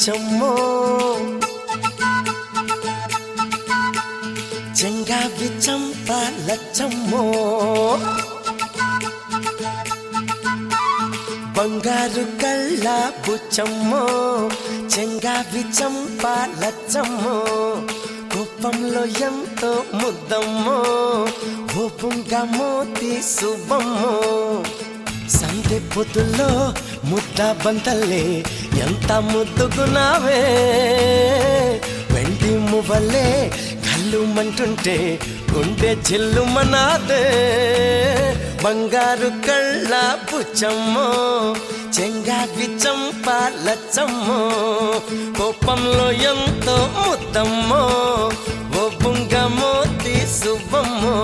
బుచ్చమ్మో చెంగావి చంప లచ్చమ్మో బంగారు కళ్ళ బుచ్చమ్మో చెంగావి చంప లచ్చమ్మో కోపంలో ఎంతో ముద్దమ్మో ఓపుంగా మోతి శుభమ్మో సందె పొద్దుల్లో ముద్ద బంతల్లే ఎంత ముద్దుగున్నావే వెండి మువ్వలే కళ్ళు మంటుంటే గుండె చెల్లుమనాదే బంగారు కళ్ళ బుచ్చమ్మో చెంగావి చంప లచ్చమ్మో కోపంలో ఎంతో ముద్దమ్మో ఓ బుంగ మోతి శుభమ్మో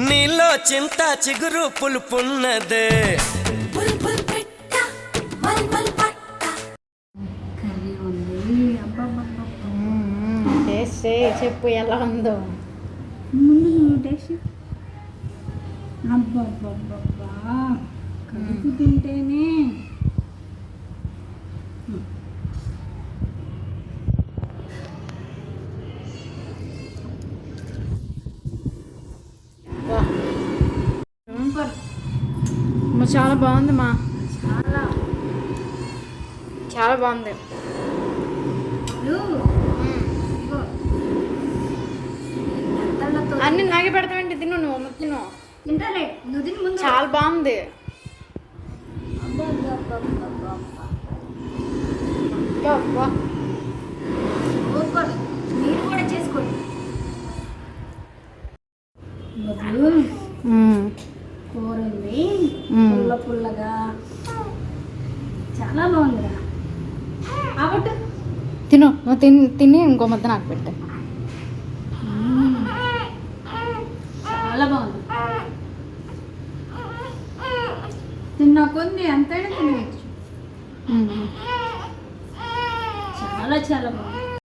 నీలో చింత చిగురు పులుపున్నదే చెప్పు ఎలా ఉందో అబ్బబ్బబ్బబ్బా కడుపు తింటేనే చాలా బాగుంది మా చాలా చాలా బాగుంది అన్ని నాగే పెడతామండి తిను నువ్వు తిను తింటాలే నువ్వు తిని ముందు చాలా బాగుంది సూపర్ మీరు కూడా చేసుకోండి కూర ఉంది పుల్ల పుల్లగా చాలా బాగుందిరా కాబట్టి తిను నువ్వు తిని ఇంకో ముద్ద నాకు పెట్టు చాలా బాగుంది తిన్నా కొంది ఎంతైనా తినవచ్చు చాలా చాలా బాగుంది